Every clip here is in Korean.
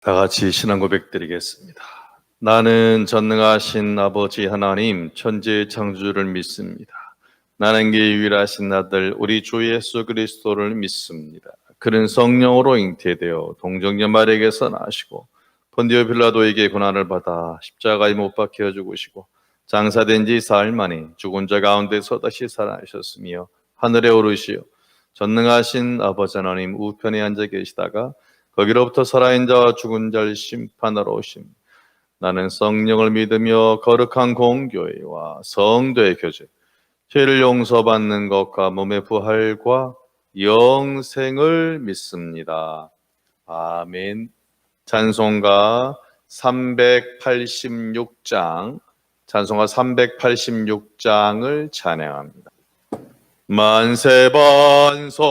다 같이 신앙 고백 드리겠습니다. 나는 전능하신 아버지 하나님 천지의 창조주를 믿습니다. 나는 그 유일하신 아들 우리 주 예수 그리스도를 믿습니다. 그는 성령으로 잉태되어 동정녀 마리아에게서 나시고 본디오 빌라도에게 고난을 받아 십자가에 못 박혀 죽으시고 장사된 지 사흘 만에 죽은 자 가운데서 다시 살아나셨으며 하늘에 오르시어 전능하신 아버지 하나님 우편에 앉아 계시다가 거기로부터 살아있는 자와 죽은 자를 심판하러 오심. 나는 성령을 믿으며 거룩한 공교회와 성도의 교제, 죄를 용서받는 것과 몸의 부활과 영생을 믿습니다. 아멘. 찬송가 386장, 찬송가 386장을 찬양합니다. 만세반성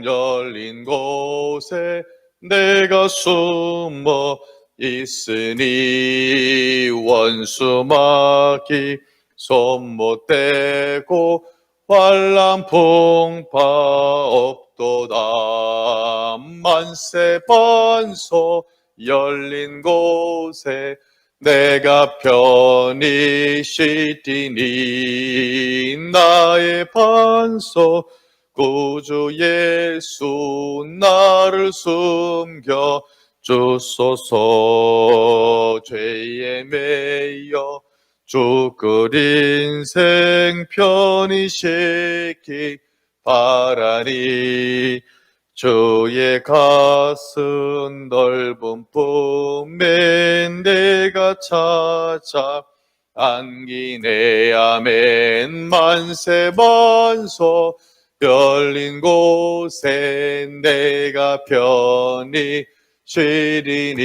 열린 곳에 내가 숨어 있으니 원수 마귀 손 못 대고 환난 풍파 없도다. 만세반석 열린 곳에 내가 편히 쉬리니 나의 반석 구주 예수 나를 숨겨 주소서. 죄에 매여 죽을 인생 편히 쉬기 바라니 주의 가슴 넓은 품에 내가 찾아 안기네. 아멘. 만세반석 열린 곳에 내가 편히 쉬리니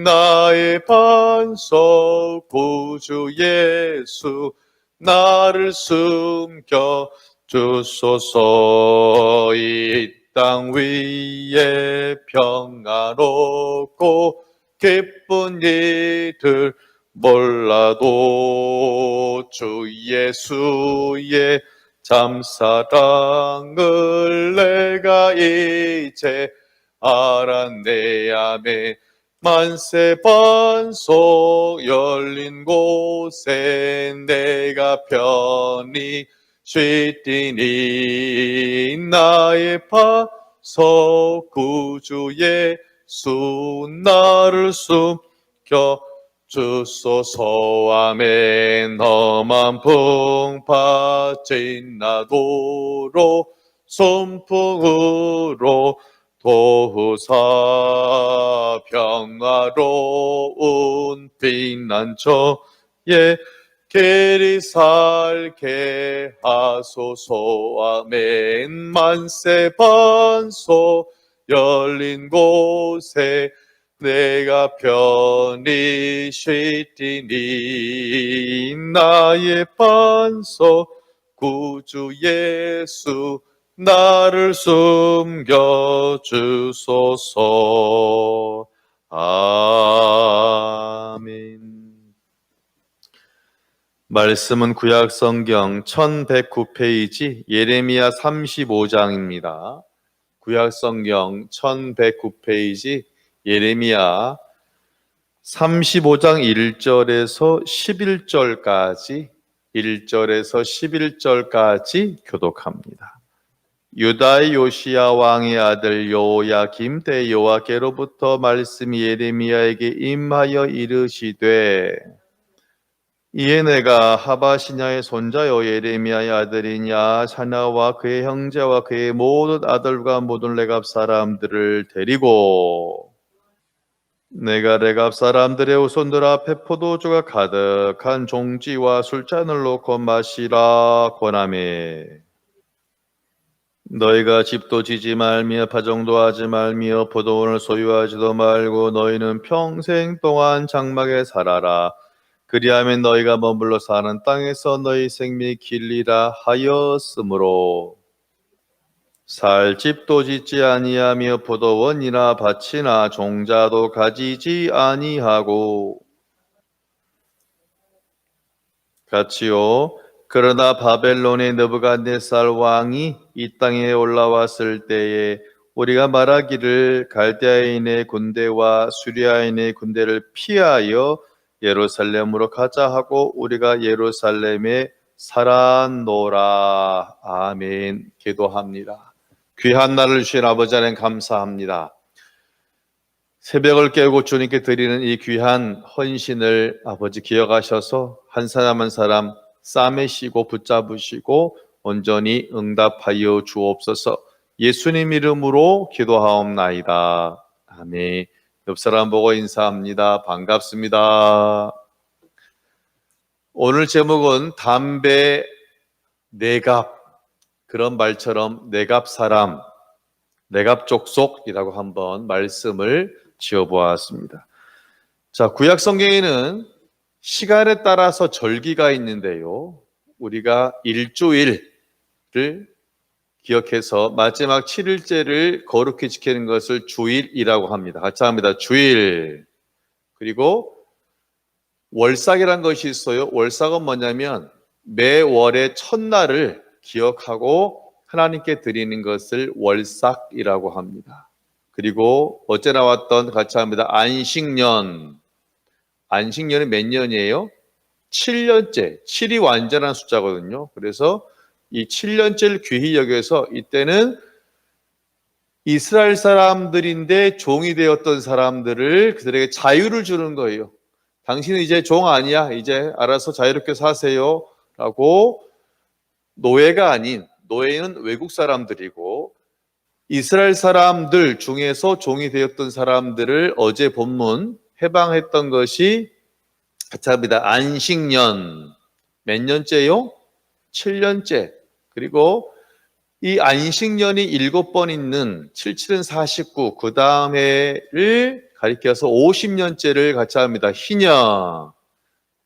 나의 반석 구주 예수 나를 숨겨 주소서. 이 땅 위에 평안없고 기쁜 일들 몰라도 주 예수의 참사랑을 내가 이제 알았네. 아멘. 만세반석 열린 곳에 내가 편히 쉬리니 나의 반석 구주 예수 나를 숨겨 주소서. 아멘. 험한 풍파 지나도록 손풍으로 도우사 평화로운 피난처에 길이 살게 하소서. 아멘. 만세반석 열린 곳에 내가 편히 쉬리니 나의 반석 구주 예수 나를 숨겨 주소서. 아멘. 말씀은 구약 성경 1109페이지 예레미야 35장입니다. 구약 성경 1109페이지 예레미야 35장 1절에서 11절까지 1절에서 11절까지 교독합니다. 유다의 요시야 왕의 아들 요야김 때 여호와께로부터 말씀이 예레미야에게 임하여 이르시되 이에 내가 하바시냐의 손자요 예레미야의 아들이냐 사나와 그의 형제와 그의 모든 아들과 모든 레갑 사람들을 데리고 내가 레갑 사람들의 후손들 앞에 포도주가 가득한 종지와 술잔을 놓고 마시라 권하매 너희가 집도 지지 말며 파종도 하지 말며 포도원을 소유하지도 말고 너희는 평생 동안 장막에 살아라. 그리하면 너희가 머물러 사는 땅에서 너희 생명이 길리라 하였으므로 살 집도 짓지 아니하며 포도원이나 밭이나 종자도 가지지 아니하고 같이요. 그러나 바벨론의 느부갓네살 왕이 이 땅에 올라왔을 때에 우리가 말하기를 갈대아인의 군대와 수리아인의 군대를 피하여 예루살렘으로 가자 하고 우리가 예루살렘에 살았노라. 아멘. 기도합니다. 귀한 날을 주신 아버지 하나님 감사합니다. 새벽을 깨우고 주님께 드리는 이 귀한 헌신을 아버지 기억하셔서 한 사람 한 사람 싸매시고 붙잡으시고 온전히 응답하여 주옵소서. 예수님 이름으로 기도하옵나이다. 아멘. 옆 사람 보고 인사합니다. 반갑습니다. 오늘 제목은 담배 내갑, 그런 말처럼 내갑 사람, 내갑 족속이라고 한번 말씀을 지어보았습니다. 자, 구약 성경에는 시간에 따라서 절기가 있는데요. 우리가 일주일을 기억해서 마지막 7일째를 거룩히 지키는 것을 주일이라고 합니다. 같이 합니다. 주일. 그리고 월삭이라는 것이 있어요. 월삭은 뭐냐면 매월의 첫날을 기억하고 하나님께 드리는 것을 월삭이라고 합니다. 그리고 어제 나왔던 같이 합니다. 안식년. 안식년은 몇 년이에요? 7년째. 7이 완전한 숫자거든요. 그래서 이 7년째를 귀히 여겨서 이때는 이스라엘 사람들인데 종이 되었던 사람들을 그들에게 자유를 주는 거예요. 당신은 이제 종 아니야. 이제 알아서 자유롭게 사세요. 라고 노예가 아닌, 노예는 외국 사람들이고 이스라엘 사람들 중에서 종이 되었던 사람들을 어제 본문 해방했던 것이 같이 합니다. 안식년. 몇 년째요? 7년째. 그리고 이 안식년이 7번 있는 77은 49, 그 다음 해를 가리켜서 50년째를 같이 합니다. 희년.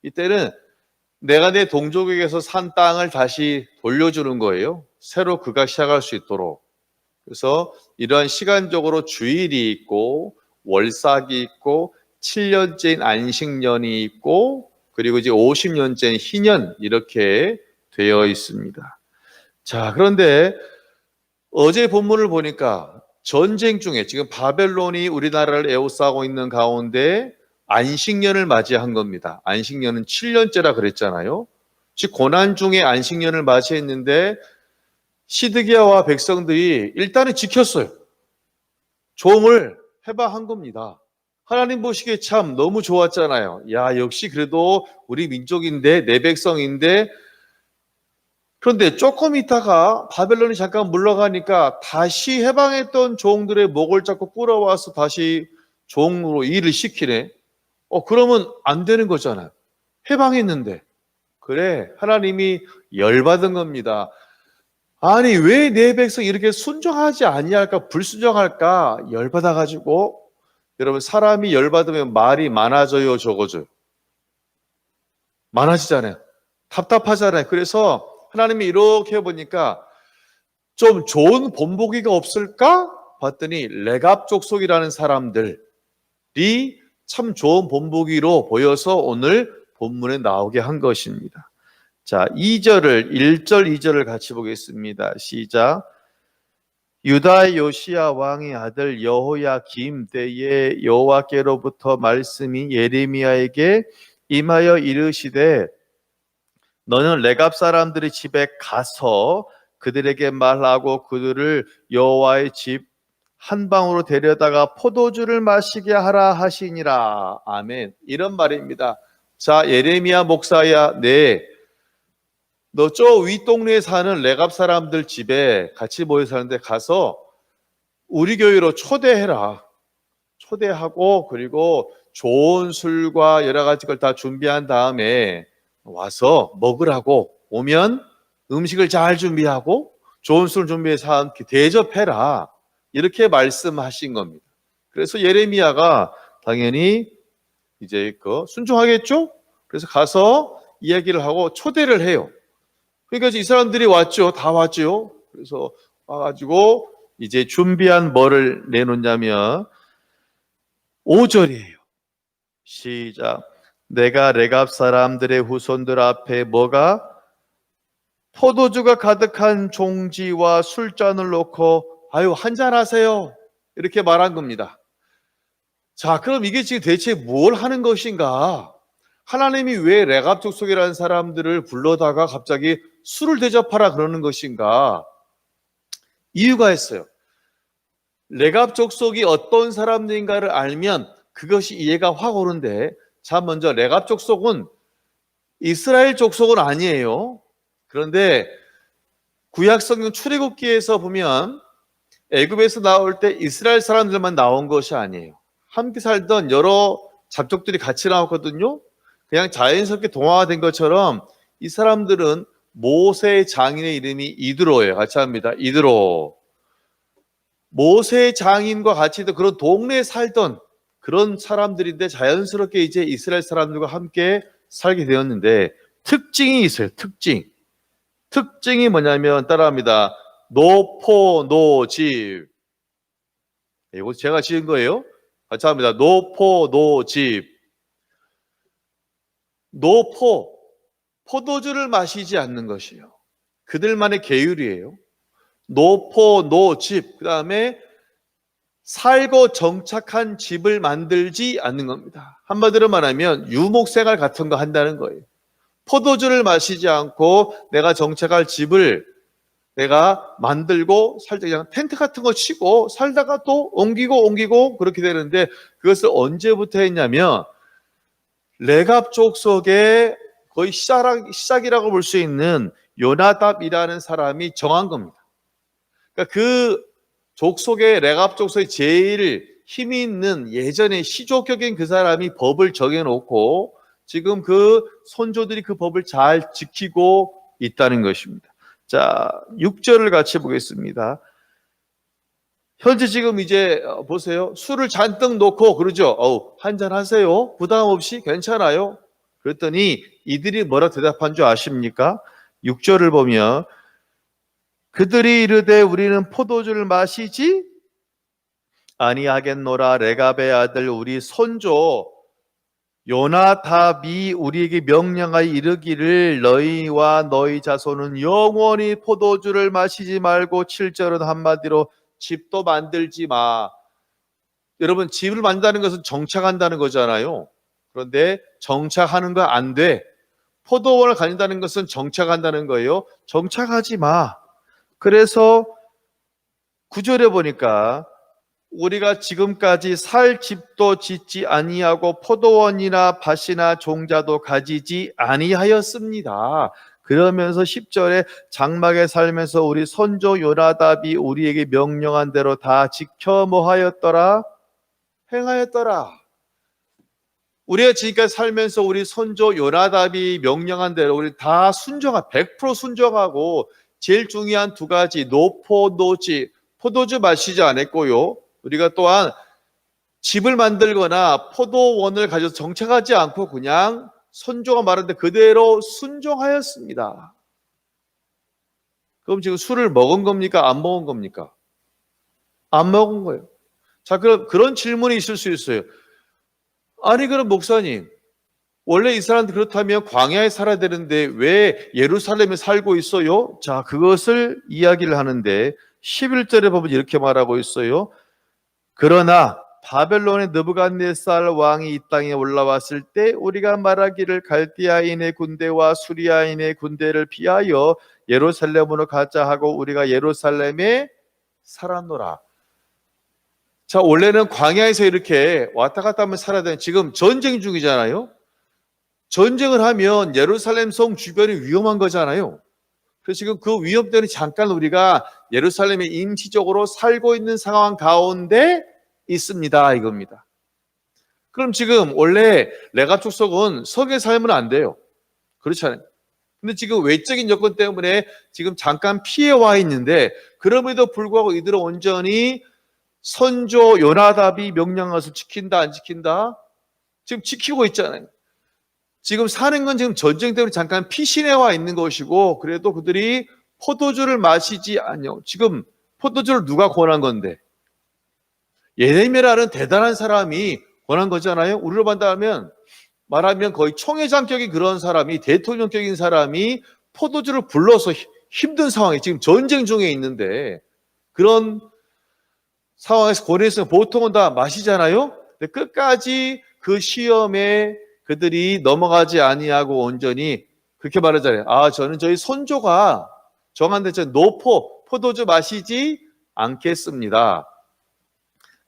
이때는 내가 내 동족에게서 산 땅을 다시 돌려주는 거예요. 새로 그가 시작할 수 있도록. 그래서 이러한 시간적으로 주일이 있고 월삭이 있고 7년째인 안식년이 있고 그리고 이제 50년째인 희년 이렇게 되어 있습니다. 자, 그런데 어제 본문을 보니까 전쟁 중에 지금 바벨론이 우리나라를 에워싸고 있는 가운데 안식년을 맞이한 겁니다. 안식년은 7년째라 그랬잖아요. 즉 고난 중에 안식년을 맞이했는데 시드기야와 백성들이 일단은 지켰어요. 종을 해방한 겁니다. 하나님 보시기에 참 너무 좋았잖아요. 야, 역시 그래도 우리 민족인데 내 백성인데. 그런데 조금 있다가 바벨론이 잠깐 물러가니까 다시 해방했던 종들의 목을 잡고 끌어와서 다시 종으로 일을 시키네. 그러면 안 되는 거잖아요. 해방했는데. 그래, 하나님이 열받은 겁니다. 아니, 왜 내 백성 이렇게 순종하지 아니할까, 불순종할까 열받아가지고. 여러분, 사람이 열받으면 말이 많아져요, 적어져요? 많아지잖아요. 답답하잖아요. 그래서 하나님이 이렇게 해보니까 좀 좋은 본보기가 없을까? 봤더니 레갑 족속이라는 사람들이 참 좋은 본보기로 보여서 오늘 본문에 나오게 한 것입니다. 자, 2절을 1절 2절을 같이 보겠습니다. 시작. 유다의 요시야 왕의 아들 여호야김 때에 여호와께로부터 말씀이 예레미야에게 임하여 이르시되 너는 레갑 사람들의 집에 가서 그들에게 말하고 그들을 여호와의 집 한 방으로 데려다가 포도주를 마시게 하라 하시니라. 아멘. 이런 말입니다. 자, 예레미야 목사야, 너 저 윗동네에 사는 레갑 사람들 집에 같이 모여 사는데 가서 우리 교회로 초대해라. 초대하고 그리고 좋은 술과 여러 가지 걸 다 준비한 다음에 와서 먹으라고. 오면 음식을 잘 준비하고 좋은 술 준비해서 함께 대접해라. 이렇게 말씀하신 겁니다. 그래서 예레미야가 당연히 이제 순종하겠죠? 그래서 가서 이야기를 하고 초대를 해요. 그러니까 이 사람들이 왔죠. 다 왔죠. 그래서 와가지고 이제 준비한 뭐를 내놓냐면 5절이에요. 시작. 내가 레갑 사람들의 후손들 앞에 뭐가? 포도주가 가득한 종지와 술잔을 놓고 아유, 한잔하세요. 이렇게 말한 겁니다. 자, 그럼 이게 지금 대체 뭘 하는 것인가? 하나님이 왜 레갑 족속이라는 사람들을 불러다가 갑자기 술을 대접하라 그러는 것인가? 이유가 있어요. 레갑 족속이 어떤 사람들인가를 알면 그것이 이해가 확 오는데, 자, 먼저 레갑 족속은 이스라엘 족속은 아니에요. 그런데 구약성경 출애굽기에서 보면 애굽에서 나올 때 이스라엘 사람들만 나온 것이 아니에요. 함께 살던 여러 잡족들이 같이 나왔거든요. 그냥 자연스럽게 동화된 것처럼 이 사람들은 모세의 장인의 이름이 이드로예요. 같이 합니다. 이드로. 모세의 장인과 같이 그런 동네에 살던 그런 사람들인데 자연스럽게 이제 이스라엘 사람들과 함께 살게 되었는데 특징이 있어요. 특징이 뭐냐면 따라합니다. 노포노집. 이거 제가 지은 거예요. 같이 합니다. 노포노집. 포도주를 마시지 않는 것이에요. 그들만의 계율이에요. 노집. 그 다음에 살고 정착한 집을 만들지 않는 겁니다. 한마디로 말하면 유목생활 같은 거 한다는 거예요. 포도주를 마시지 않고 내가 정착할 집을 내가 만들고 살때 그냥 텐트 같은 거 치고 살다가 또 옮기고 그렇게 되는데, 그것을 언제부터 했냐면 레갑 족속의 거의 시작이라고 볼 수 있는 요나답이라는 사람이 정한 겁니다. 그러니까 그 족속의 레갑 족속의 제일 힘이 있는 예전에 시족격인 그 사람이 법을 정해놓고 지금 그 손조들이 그 법을 잘 지키고 있다는 것입니다. 자, 6절을 같이 보겠습니다. 현재 지금 이제 보세요. 술을 잔뜩 놓고 그러죠. 한잔 하세요. 부담 없이 괜찮아요. 그랬더니 이들이 뭐라 대답한 줄 아십니까? 6절을 보면 그들이 이르되 우리는 포도주를 마시지 아니하겠노라. 레갑의 아들 우리 손조 요나답이 우리에게 명령하여 이르기를 너희와 너희 자손은 영원히 포도주를 마시지 말고 7절은 한마디로 집도 만들지 마. 여러분, 집을 만든다는 것은 정착한다는 거잖아요. 그런데 정착하는 거 안 돼. 포도원을 가진다는 것은 정착한다는 거예요. 정착하지 마. 그래서 9절에 보니까 우리가 지금까지 살 집도 짓지 아니하고 포도원이나 밭이나 종자도 가지지 아니하였습니다. 그러면서 10절에 장막에 살면서 우리 손조 요나답이 우리에게 명령한 대로 다 지켜 뭐하였더라? 행하였더라. 우리가 지금까지 살면서 우리 손조 요나답이 명령한 대로 우리 다 100% 순종하고, 제일 중요한 두 가지 노포노집, 포도주 마시지 않았고요. 우리가 또한 집을 만들거나 포도원을 가져서 정착하지 않고 그냥 손조가 말하는데 그대로 순종하였습니다. 그럼 지금 술을 먹은 겁니까? 안 먹은 겁니까? 안 먹은 거예요. 자, 그럼 그런 질문이 있을 수 있어요. 아니, 그럼 목사님, 원래 이 사람들 그렇다면 광야에 살아야 되는데 왜 예루살렘에 살고 있어요? 자, 그것을 이야기를 하는데 11절에 보면 이렇게 말하고 있어요. 그러나 바벨론의 느부갓네살 왕이 이 땅에 올라왔을 때 우리가 말하기를 갈대아인의 군대와 수리아인의 군대를 피하여 예루살렘으로 가자 하고 우리가 예루살렘에 살았노라. 자, 원래는 광야에서 이렇게 왔다 갔다 하면 살아야 되는, 지금 전쟁 중이잖아요. 전쟁을 하면 예루살렘 성 주변이 위험한 거잖아요. 그래서 지금 그 위험 때문에 잠깐 우리가 예루살렘에 임시적으로 살고 있는 상황 가운데 있습니다, 이겁니다. 그럼 지금 원래 레갑 족속은 성에 살면 안 돼요. 그렇잖아요. 근데 지금 외적인 여건 때문에 지금 잠깐 피해 와 있는데, 그럼에도 불구하고 이들은 온전히 선조 요나답이 명령한 것을 지킨다 안 지킨다? 지금 지키고 있잖아요. 지금 사는 건 지금 전쟁 때문에 잠깐 피신해 와 있는 것이고, 그래도 그들이 포도주를 마시지 않요. 지금 포도주를 누가 권한 건데? 예레미야라는 대단한 사람이 권한 거잖아요. 우리로 말하면 거의 총회장격인 그런 사람이, 대통령격인 사람이 포도주를 불러서 힘든 상황이 지금 전쟁 중에 있는데, 그런 상황에서 고린에서 보통은 다 마시잖아요. 근데 끝까지 그 시험에 그들이 넘어가지 아니하고 온전히 그렇게 말하잖아요. 저는 저희 선조가 정한 데 포도주 마시지 않겠습니다.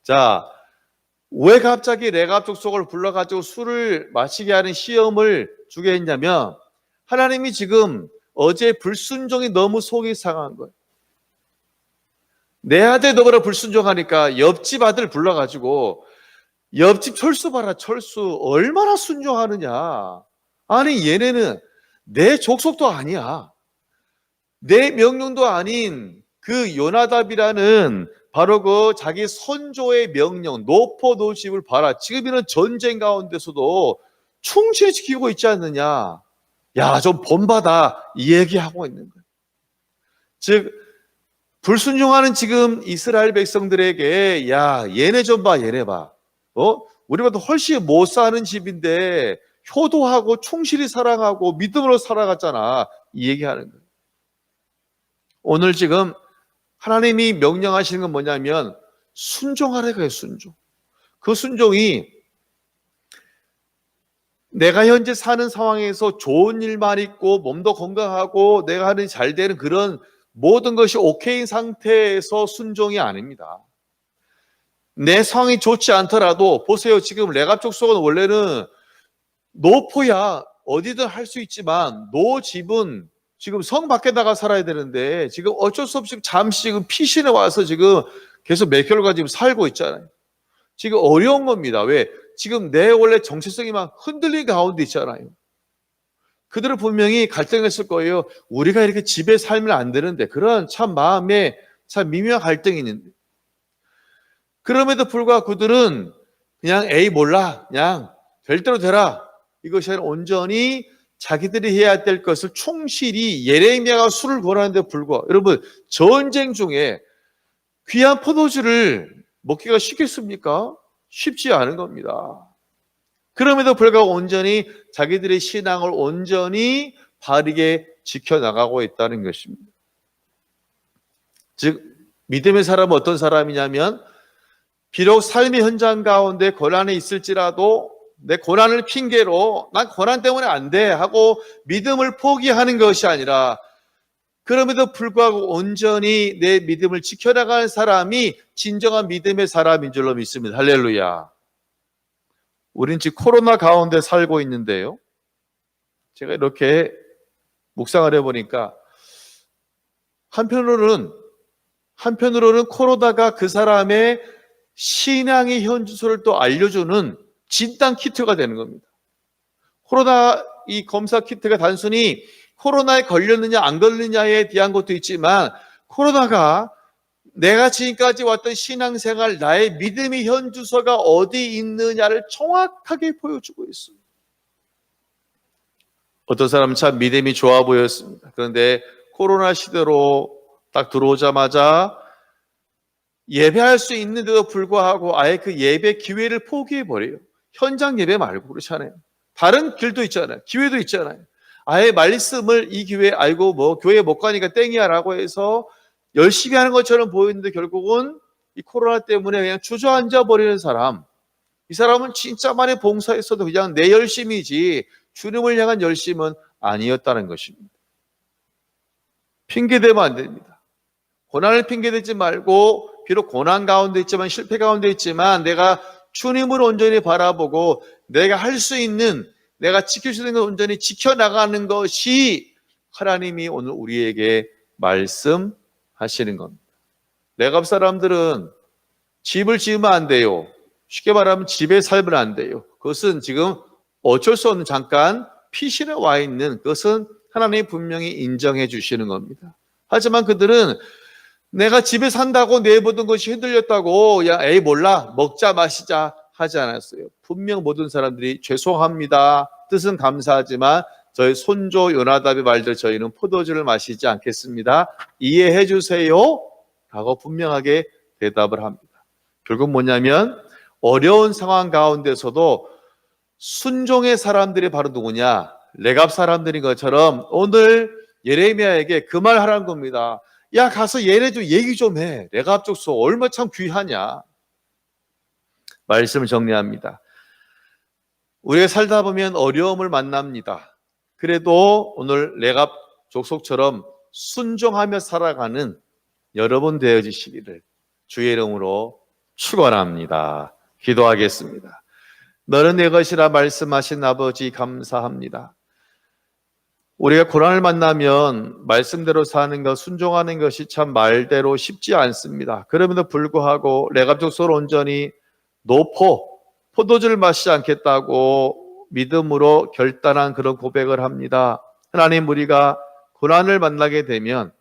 자, 왜 갑자기 레갑 족속을 불러가지고 술을 마시게 하는 시험을 주게 했냐면 하나님이 지금 어제 불순종이 너무 속이 상한 거예요. 내 아들 너무나 불순종하니까 옆집 아들 불러가지고 옆집 철수 봐라, 철수 얼마나 순종하느냐. 아니 얘네는 내 족속도 아니야. 내 명령도 아닌 그 요나답이라는 바로 그 자기 선조의 명령, 노포노집을 봐라. 지금 이런 전쟁 가운데서도 충실히 지키고 있지 않느냐. 야, 좀 본받아. 이 얘기하고 있는 거예요. 즉 불순종하는 지금 이스라엘 백성들에게 야, 얘네 좀 봐, 얘네 봐. 우리보다 훨씬 못 사는 집인데 효도하고 충실히 사랑하고 믿음으로 살아갔잖아. 이 얘기하는 거예요. 오늘 지금 하나님이 명령하시는 건 뭐냐면 순종하라고요. 순종. 그 순종이 내가 현재 사는 상황에서 좋은 일만 있고 몸도 건강하고 내가 하는 일이 잘 되는 그런 모든 것이 오케이인 상태에서 순종이 아닙니다. 내 상황이 좋지 않더라도 보세요. 지금 레갑 족속은 원래는 노포야. 어디든 할 수 있지만 노 집은 지금 성 밖에다가 살아야 되는데 지금 어쩔 수 없이 잠시 지금 피신에 와서 지금 계속 몇 개월간 지금 살고 있잖아요. 지금 어려운 겁니다. 왜? 지금 내 원래 정체성이 막 흔들린 가운데 있잖아요. 그들은 분명히 갈등했을 거예요. 우리가 이렇게 집에 살면 안 되는데 그런 참 마음에 참 미묘한 갈등이 있는데 그럼에도 불구하고 그들은 그냥 에이 몰라 그냥 될 대로 되라 이것이 아니라 온전히 자기들이 해야 될 것을 충실히 예레미야가 술을 권하는데 불구하고 여러분 전쟁 중에 귀한 포도주를 먹기가 쉽겠습니까? 쉽지 않은 겁니다. 그럼에도 불구하고 온전히 자기들의 신앙을 온전히 바르게 지켜나가고 있다는 것입니다. 즉 믿음의 사람은 어떤 사람이냐면 비록 삶의 현장 가운데 고난이 있을지라도 내 고난을 핑계로 난 고난 때문에 안 돼 하고 믿음을 포기하는 것이 아니라 그럼에도 불구하고 온전히 내 믿음을 지켜나가는 사람이 진정한 믿음의 사람인 줄로 믿습니다. 할렐루야. 우린 지금 코로나 가운데 살고 있는데요. 제가 이렇게 묵상을 해보니까 한편으로는 코로나가 그 사람의 신앙의 현주소를 또 알려주는 진단 키트가 되는 겁니다. 코로나 이 검사 키트가 단순히 코로나에 걸렸느냐 안 걸렸느냐에 대한 것도 있지만 코로나가 내가 지금까지 왔던 신앙생활 나의 믿음의 현주소가 어디 있느냐를 정확하게 보여주고 있습니다. 어떤 사람은 참 믿음이 좋아 보였습니다. 그런데 코로나 시대로 딱 들어오자마자 예배할 수 있는데도 불구하고 아예 그 예배 기회를 포기해버려요. 현장 예배 말고 그렇잖아요. 다른 길도 있잖아요. 기회도 있잖아요. 아예 말씀을 이 기회에 알고 뭐 교회 못 가니까 땡이야 라고 해서 열심히 하는 것처럼 보이는데 결국은 이 코로나 때문에 그냥 주저앉아 버리는 사람, 이 사람은 진짜 많이 봉사했어도 그냥 내 열심이지 주님을 향한 열심은 아니었다는 것입니다. 핑계대면 안 됩니다. 고난을 핑계대지 말고 비록 고난 가운데 있지만 실패 가운데 있지만 내가 주님을 온전히 바라보고 내가 할 수 있는 내가 지킬 수 있는 걸 온전히 지켜나가는 것이 하나님이 오늘 우리에게 말씀하시는 겁니다. 레갑 사람들은 집을 지으면 안 돼요. 쉽게 말하면 집에 살면 안 돼요. 그것은 지금 어쩔 수 없는 잠깐 피신에 와 있는 그것은 하나님이 분명히 인정해 주시는 겁니다. 하지만 그들은 내가 집에 산다고 내 모든 것이 흔들렸다고 야 에이 몰라 먹자 마시자 하지 않았어요. 분명 모든 사람들이 죄송합니다. 뜻은 감사하지만 저희 손조 요나답의 말대로 저희는 포도주를 마시지 않겠습니다. 이해해 주세요. 라고 분명하게 대답을 합니다. 결국 뭐냐면 어려운 상황 가운데서도 순종의 사람들이 바로 누구냐? 레갑 사람들인 것처럼 오늘 예레미야에게 그 말 하라는 겁니다. 야, 가서 얘네 좀 얘기 좀 해. 레갑족속 얼마 참 귀하냐. 말씀을 정리합니다. 우리가 살다 보면 어려움을 만납니다. 그래도 오늘 레갑 족속처럼 순종하며 살아가는 여러분 되어지시기를 주의 이름으로 축원합니다. 기도하겠습니다. 너는 내 것이라 말씀하신 아버지 감사합니다. 우리가 고난을 만나면 말씀대로 사는 것, 순종하는 것이 참 말대로 쉽지 않습니다. 그럼에도 불구하고 레갑 족속을 온전히 포도주를 마시지 않겠다고 믿음으로 결단한 그런 고백을 합니다. 하나님, 우리가 고난을 만나게 되면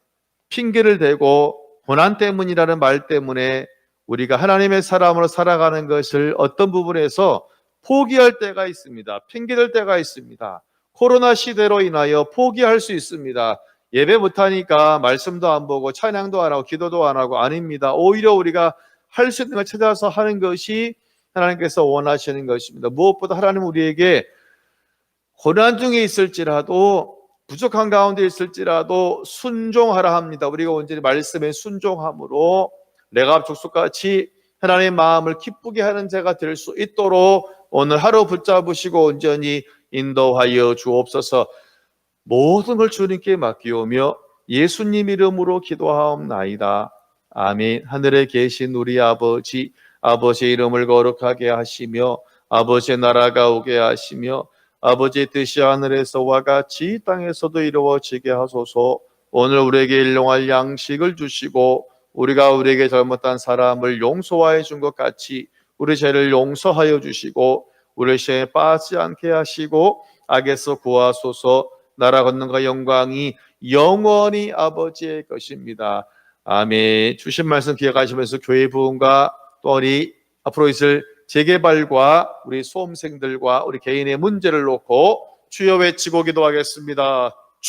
핑계를 대고 고난 때문이라는 말 때문에 우리가 하나님의 사람으로 살아가는 것을 어떤 부분에서 포기할 때가 있습니다. 핑계댈 때가 있습니다. 코로나 시대로 인하여 포기할 수 있습니다. 예배 못하니까 말씀도 안 보고 찬양도 안 하고 기도도 안 하고 아닙니다. 오히려 우리가 할 수 있는 걸 찾아서 하는 것이 하나님께서 원하시는 것입니다. 무엇보다 하나님은 우리에게 고난 중에 있을지라도 부족한 가운데 있을지라도 순종하라 합니다. 우리가 온전히 말씀에 순종함으로 레갑 족속같이 하나님의 마음을 기쁘게 하는 자가 될 수 있도록 오늘 하루 붙잡으시고 온전히 인도하여 주옵소서. 모든 걸 주님께 맡기오며 예수님 이름으로 기도하옵나이다. 아멘. 하늘에 계신 우리 아버지, 아버지의 이름을 거룩하게 하시며 아버지의 나라가 오게 하시며 아버지의 뜻이 하늘에서와 같이 이 땅에서도 이루어지게 하소서. 오늘 우리에게 일용할 양식을 주시고 우리가 우리에게 잘못한 사람을 용서하여 준 것 같이 우리 죄를 용서하여 주시고 우리 시험에 빠지지 않게 하시고 악에서 구하소서. 나라 권능과 영광이 영원히 아버지의 것입니다. 아멘. 주신 말씀 기억하시면서 교회 부흥과 또 우리 앞으로 있을 재개발과 우리 수험생들과 우리 개인의 문제를 놓고 주여 외치고 기도하겠습니다.